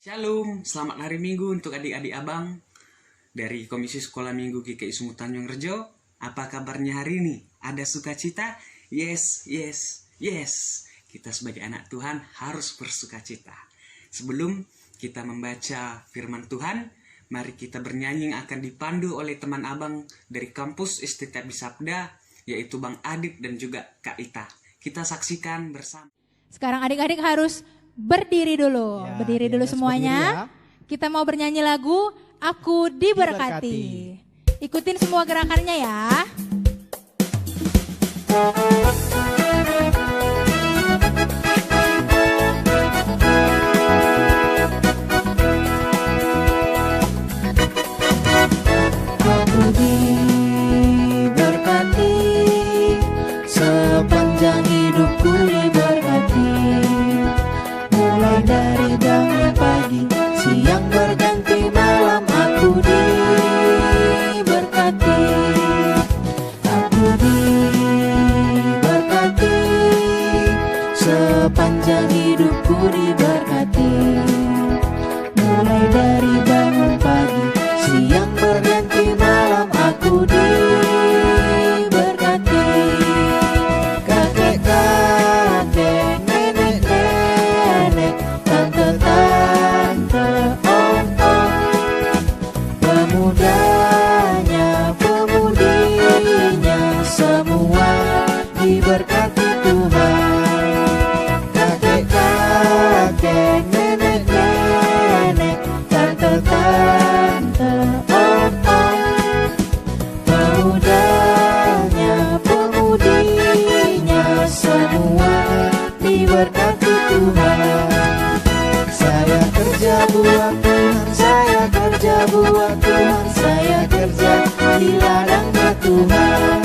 Shalom, selamat hari Minggu untuk adik-adik abang dari Komisi Sekolah Minggu GKI Sumut Tanjung Rejo. Apa kabarnya hari ini? Ada sukacita? Yes, yes, yes. Kita sebagai anak Tuhan harus bersukacita. Sebelum kita membaca firman Tuhan, mari kita bernyanyi yang akan dipandu oleh teman abang dari kampus STT Sabda, yaitu Bang Adit dan juga Kak Ita. Kita saksikan bersama. Sekarang adik-adik harus berdiri dulu, Ya, berdiri dulu semuanya. Kita mau bernyanyi lagu Aku Diberkati. Ikutin semua gerakannya ya. Aku diberkati, sepanjang hidupku diberkati. Mulai dari bangun pagi, siang berganti malam, aku diberkati. Aku diberkati, sepanjang hidupku diberkati. Mulai dari bangun pagi, siang berganti malam, aku diberkati. Kakek-kakek, nenek-nenek, tante-tante, om-om, pemudanya, pemudinya, semua diberkati Tuhan. Kakek-kakek, nenek-nenek, tante-tante, om-om, pemudanya, pemudinya, semua diberkati Tuhan. Saya kerja buat Tuhan, saya kerja buat Tuhan, saya kerja di ladangnya Tuhan.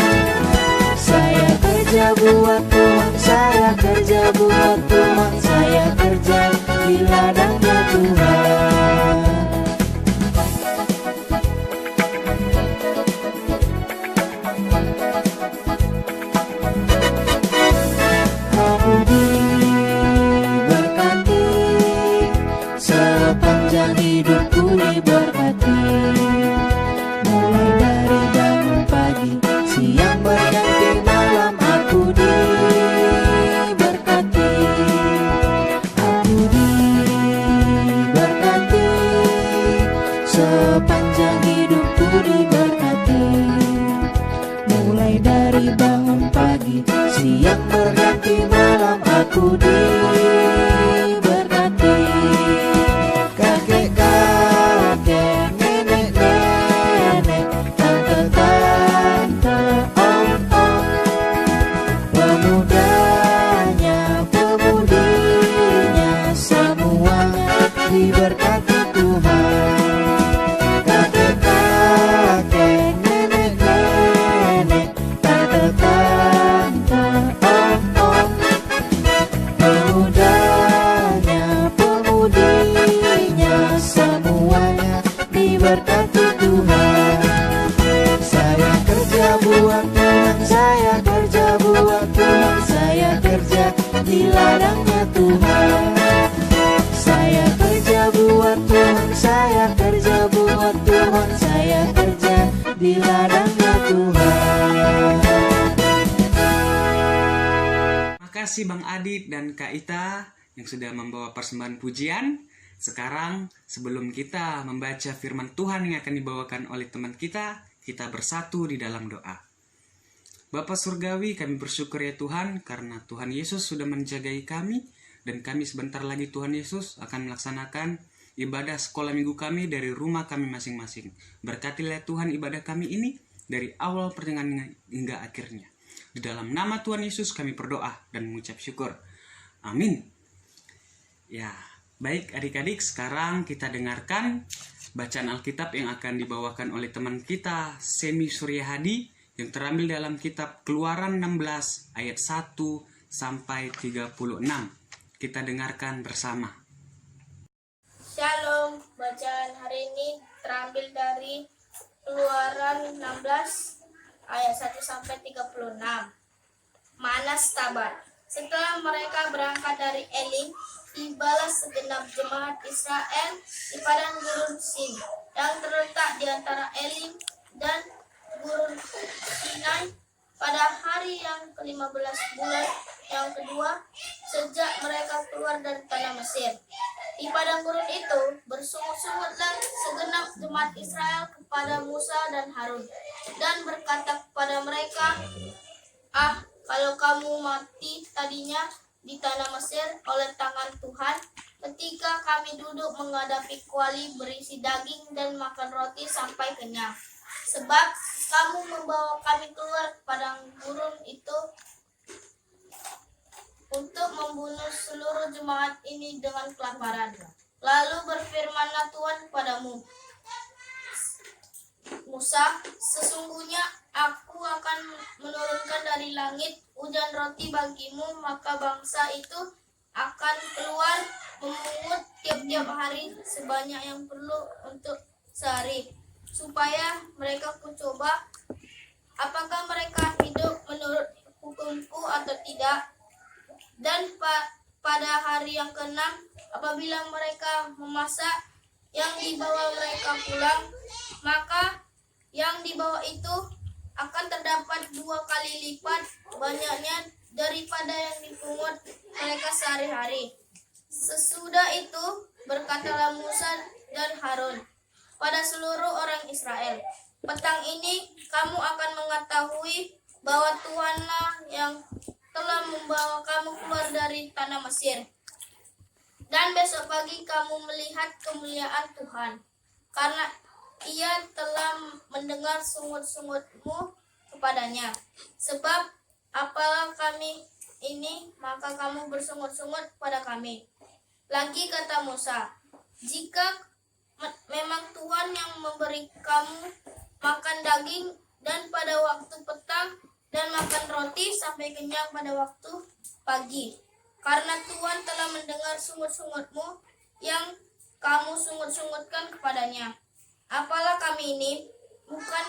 Saya kerja buat Tuhan, saya kerja buat Tuhan, saya kerja di ladangnya Tuhan. Aku diberkati, sepanjang hidupku diberkati. Mulai dari bangun pagi, siang berganti malam, aku diberkati. Aku diberkati, sepanjang hidupku diberkati. Mulai dari bangun pagi, siang berganti malam, aku diberkati. Kakek-kakek, nenek-nenek, tante-tante, om-om, pemudanya, pemudinya, semuanya diberkati Tuhan. Kakek-kakek, nenek-nenek, tante-tante, om-om, pemudanya, pemudinya, semuanya diberkati Tuhan. Saya kerja buat Tuhan, saya kerja buat Tuhan, saya kerja di ladangnya Tuhan. Saya kerja buat Tuhan, saya kerja buat Tuhan, saya kerja di ladangnya Tuhan. Makasih Bang Adit dan Kak Ita yang sudah membawa persembahan pujian. Sekarang sebelum kita membaca firman Tuhan yang akan dibawakan oleh teman kita bersatu di dalam doa. Bapa Surgawi, kami bersyukur ya Tuhan karena Tuhan Yesus sudah menjagai kami dan kami sebentar lagi Tuhan Yesus akan melaksanakan ibadah sekolah minggu kami dari rumah kami masing-masing. Berkatilah Tuhan ibadah kami ini dari awal pertengahan hingga akhirnya. Di dalam nama Tuhan Yesus kami berdoa dan mengucap syukur. Amin. Ya, baik adik-adik, sekarang kita dengarkan bacaan Alkitab yang akan dibawakan oleh teman kita Semi Suryahadi yang terambil dalam kitab Keluaran 16 ayat 1 sampai 36. Kita dengarkan bersama. Shalom, bacaan hari ini terambil dari Keluaran 16 ayat 1 sampai 36. Manas Tabat. Setelah mereka berangkat dari Elim, tibalah segenap jemaat Israel di padang gurun Sin yang terletak di antara Elim dan gurun Sinai pada hari yang ke-15 bulan yang kedua sejak mereka keluar dari tanah Mesir. Di padang gurun itu bersungut-sungutlah segenap jemaat Israel kepada Musa dan Harun dan berkata kepada mereka, kalau kamu mati tadinya di tanah Mesir oleh tangan Tuhan, ketika kami duduk menghadapi kuali berisi daging dan makan roti sampai kenyang. Sebab kamu membawa kami keluar ke padang gurun itu untuk membunuh seluruh jemaat ini dengan kelaparan. Lalu berfirmanlah Tuhan kepadamu, Musa, sesungguhnya aku akan menurunkan dari langit hujan roti bagimu, maka bangsa itu akan keluar memungut tiap-tiap hari sebanyak yang perlu untuk sehari, supaya mereka kucoba apakah mereka hidup menurut hukumku atau tidak. Dan pada hari yang ke-6, apabila mereka memasak yang dibawa mereka pulang, maka yang dibawa itu akan terdapat 2 kali lipat banyaknya daripada yang dipungut mereka sehari-hari. Sesudah itu berkatalah Musa dan Harun pada seluruh orang Israel, petang ini kamu akan mengetahui bahwa Tuhanlah yang telah membawa kamu keluar dari tanah Mesir. Dan besok pagi kamu melihat kemuliaan Tuhan, karena Ia telah mendengar sungut-sungutmu kepadanya. Sebab apalah kami ini, maka kamu bersungut-sungut pada kami. Lagi kata Musa, jika memang Tuhan yang memberi kamu makan daging dan pada waktu petang dan makan roti sampai kenyang pada waktu pagi, karena Tuhan telah mendengar sungut-sungutmu yang kamu sungut-sungutkan kepadanya. Apalah kami ini, bukan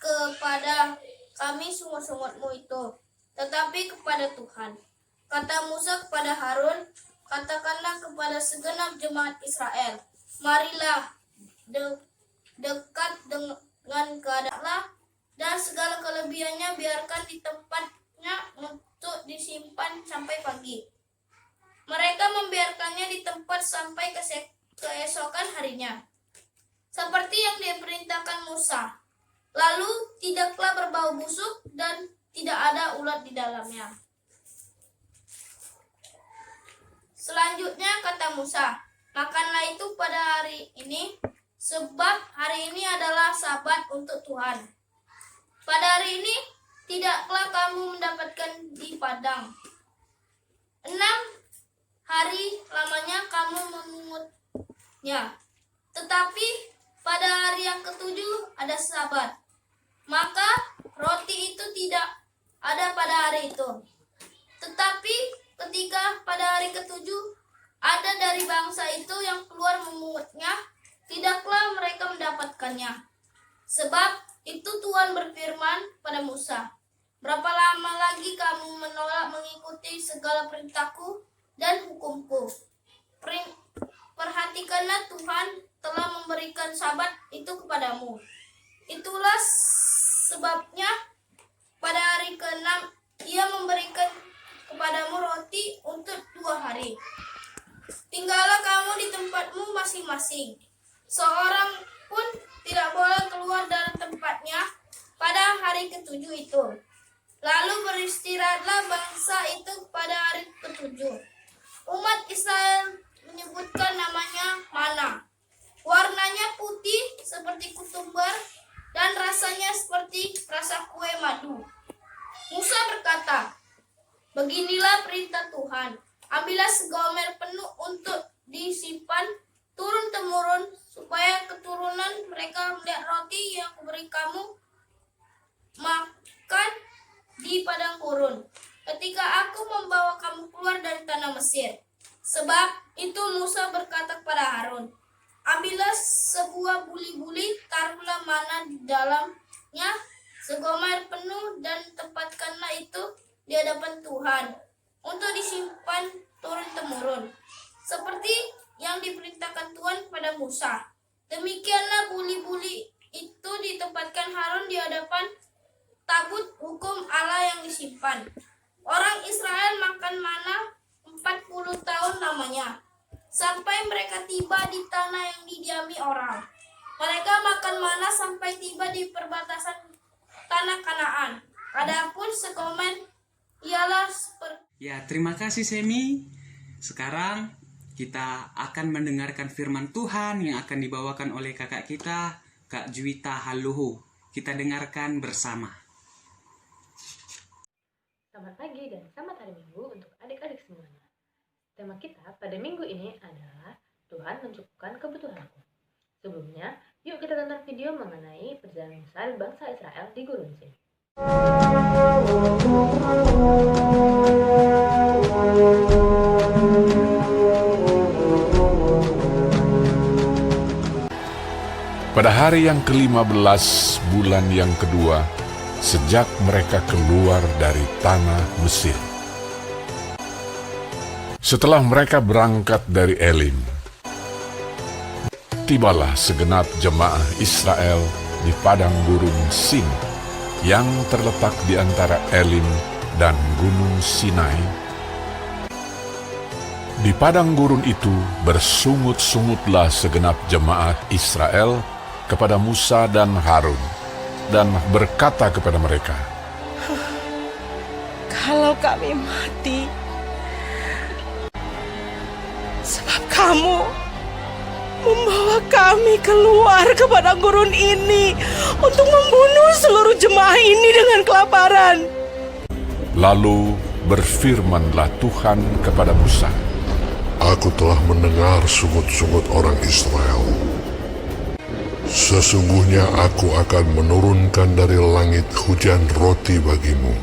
kepada kami sungut-sungutmu itu, tetapi kepada Tuhan. Kata Musa kepada Harun, katakanlah kepada segenap jemaat Israel, marilah dekat dengan keadaanlah, dan segala kelebihannya biarkan di tempatnya untuk disimpan sampai pagi. Mereka membiarkannya di tempat sampai keesokan harinya, seperti yang diperintahkan Musa. Lalu tidaklah berbau busuk dan tidak ada ulat di dalamnya. Selanjutnya kata Musa, makanlah itu pada hari ini, sebab hari ini adalah Sabat untuk Tuhan. Pada hari ini tidaklah kamu mendapatkan di padang. 6 hari lamanya kamu memungutnya. Tetapi pada hari yang ke-7 ada Sabat. Maka roti itu tidak ada pada hari itu. Tetapi ketika pada hari ke-7 ada dari bangsa itu yang keluar memungutnya, tidaklah mereka mendapatkannya. Sebab itu Tuhan berfirman pada Musa, berapa lama lagi kamu menolak mengikuti segala perintahku dan hukumku? Perhatikanlah, Tuhan telah memberikan Sabat itu kepadamu. Itulah sebabnya pada hari ke-6 Ia memberikan kepadamu roti untuk 2 hari. Tinggallah kamu di tempatmu masing-masing. Seorang pun tidak boleh keluar dari tempatnya pada hari ke-7 itu. Lalu beristirahatlah bangsa itu pada hari ke-7. Umat Israel menyebutkan namanya mana. Warnanya putih seperti ketumbar dan rasanya seperti rasa kue madu. Musa berkata, beginilah perintah Tuhan, ambillah segomer penuh untuk disimpan turun-temurun, supaya keturunan mereka melihat roti yang kuberi kamu makan di padang gurun, ketika aku membawa kamu keluar dari tanah Mesir. Sebab itu Musa berkata kepada Harun, ambillah sebuah buli-buli, taruhlah mana di dalamnya segomer penuh, dan tempatkanlah itu di hadapan Tuhan untuk disimpan turun-temurun, seperti yang diperintahkan Tuhan kepada Musa. Demikianlah buli-buli itu ditempatkan Harun di hadapan tabut hukum Allah yang disimpan. Orang Israel makan mana 40 tahun lamanya, sampai mereka tiba di tanah yang didiami orang. Mereka makan mana sampai tiba di perbatasan tanah Kanaan. Adapun segomen ialah Ya, terima kasih Semi. Sekarang kita akan mendengarkan firman Tuhan yang akan dibawakan oleh kakak kita, Kak Juwita Haluhu. Kita dengarkan bersama. Selamat pagi dan selamat hari Minggu untuk adik-adik semuanya. Tema kita pada minggu ini adalah Tuhan mencukupkan kebutuhanku. Sebelumnya, yuk kita tonton video mengenai perjalanan Musa dan bangsa Israel di Gurun Sin. Pada hari yang ke-15 bulan yang kedua, sejak mereka keluar dari tanah Mesir. Setelah mereka berangkat dari Elim, tibalah segenap jemaah Israel di padang gurun Sin yang terletak di antara Elim dan Gunung Sinai. Di padang gurun itu bersungut-sungutlah segenap jemaah Israel kepada Musa dan Harun, dan berkata kepada mereka, "Kalau kami mati, sebab kamu membawa kami keluar ke padang gurun ini untuk membunuh seluruh jemaah ini dengan kelaparan." Lalu berfirmanlah Tuhan kepada Musa, Aku telah mendengar sungut-sungut orang Israel. Sesungguhnya aku akan menurunkan dari langit hujan roti bagimu.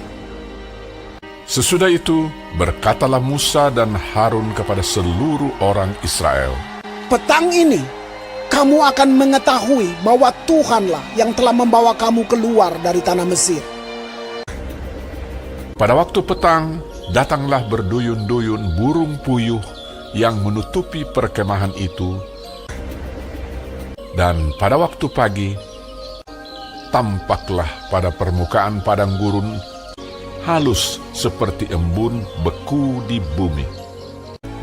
Sesudah itu berkatalah Musa dan Harun kepada seluruh orang Israel, Petang ini, kamu akan mengetahui bahwa Tuhanlah yang telah membawa kamu keluar dari tanah Mesir. pada waktu petang datanglah berduyun-duyun burung puyuh yang menutupi perkemahan itu, dan pada waktu pagi tampaklah pada permukaan padang gurun halus seperti embun beku di bumi.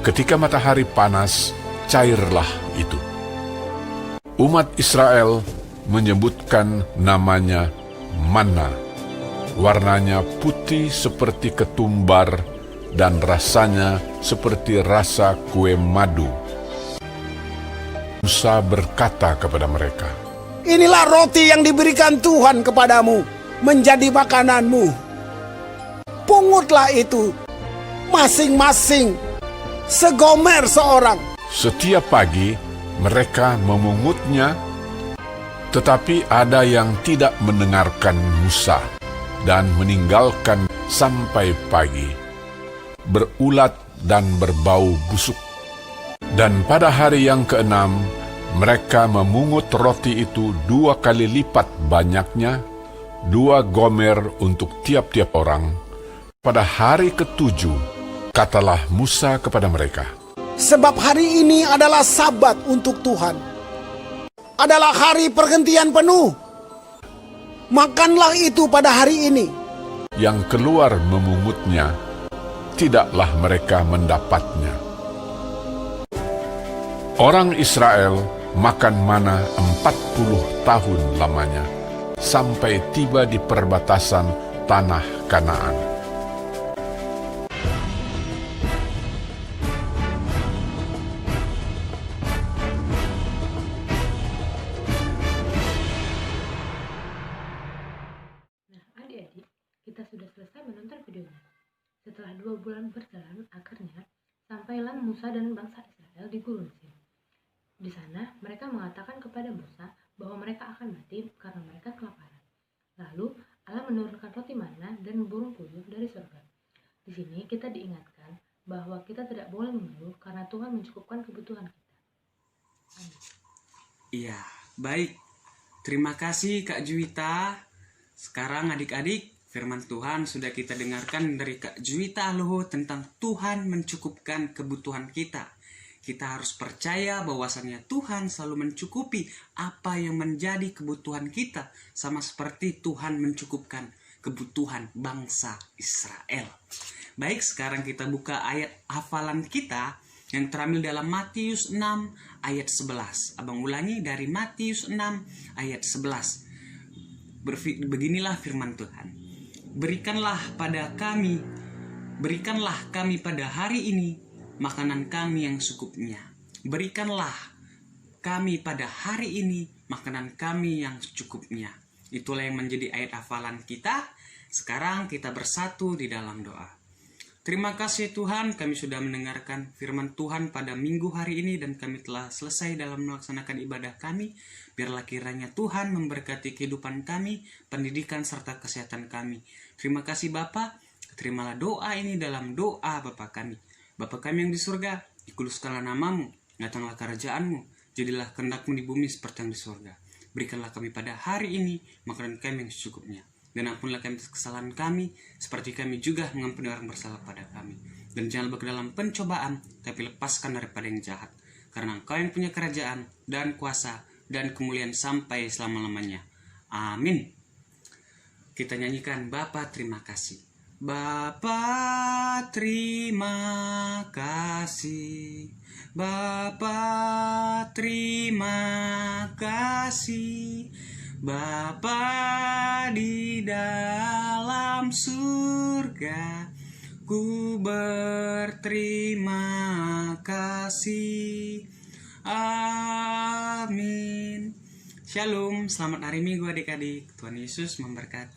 Ketika matahari panas, cairlah itu. Umat Israel menyebutkan namanya manna. Warnanya putih seperti ketumbar dan rasanya seperti rasa kue madu. Musa berkata kepada mereka, Inilah roti yang diberikan Tuhan kepadamu, menjadi makananmu. Pungutlah itu, masing-masing, segomer seorang. Setiap pagi mereka memungutnya, tetapi ada yang tidak mendengarkan Musa dan meninggalkan sampai pagi, berulat dan berbau busuk. Dan pada hari yang ke-6, mereka memungut roti itu 2 kali lipat banyaknya, 2 gomer untuk tiap-tiap orang. Pada hari ke-7, katalah Musa kepada mereka, Sebab hari ini adalah Sabat untuk Tuhan. Adalah hari pergantian penuh. Makanlah itu pada hari ini. yang keluar memungutnya, tidaklah mereka mendapatnya. Orang Israel makan mana 40 tahun lamanya, sampai tiba di perbatasan tanah Kanaan. Adik-adik, kita sudah selesai menonton videonya. Setelah 2 bulan berjalan, akhirnya sampailah Musa dan bangsa Israel di Gurun Sin. Di sana, mereka mengatakan kepada Musa bahwa mereka akan mati karena mereka kelaparan. Lalu, Allah menurunkan roti mana dan burung puyuh dari surga. Di sini kita diingatkan bahwa kita tidak boleh mengeluh karena Tuhan mencukupkan kebutuhan kita. Amin. Iya, baik. Terima kasih Kak Juwita. Sekarang adik-adik, Firman Tuhan sudah kita dengarkan dari Kak Juwita Luhut tentang Tuhan mencukupkan kebutuhan kita. Kita harus percaya bahwasannya Tuhan selalu mencukupi apa yang menjadi kebutuhan kita, sama seperti Tuhan mencukupkan kebutuhan bangsa Israel. Baik, sekarang kita buka ayat hafalan kita yang terambil dalam Matius 6 ayat 11. Abang ulangi dari Matius 6 ayat 11. Beginilah firman Tuhan. Berikanlah kami pada hari ini makanan kami yang secukupnya. Berikanlah kami pada hari ini makanan kami yang secukupnya. Itulah yang menjadi ayat hafalan kita. Sekarang kita bersatu di dalam doa. Terima kasih Tuhan, kami sudah mendengarkan firman Tuhan pada minggu hari ini dan kami telah selesai dalam melaksanakan ibadah kami. Biarlah kiranya Tuhan memberkati kehidupan kami, pendidikan serta kesehatan kami. Terima kasih Bapa, terimalah doa ini dalam doa Bapa kami. Bapa kami yang di surga, dikuduskanlah namamu, datanglah kerajaanmu, jadilah kehendak-Mu di bumi seperti yang di surga. Berikanlah kami pada hari ini makanan kami yang secukupnya. Dan ampunlah kami kesalahan kami, seperti kami juga mengampuni orang bersalah pada kami. Dan jangan bawa ke dalam pencobaan, tapi lepaskan daripada yang jahat. Karena Engkau yang punya kerajaan, dan kuasa, dan kemuliaan sampai selama-lamanya. Amin. Kita nyanyikan Bapa terima kasih. Bapa terima kasih. Bapa terima kasih. Bapa di dalam surga, ku berterima kasih. Amin. Shalom, selamat hari Minggu adik-adik. Tuhan Yesus memberkati.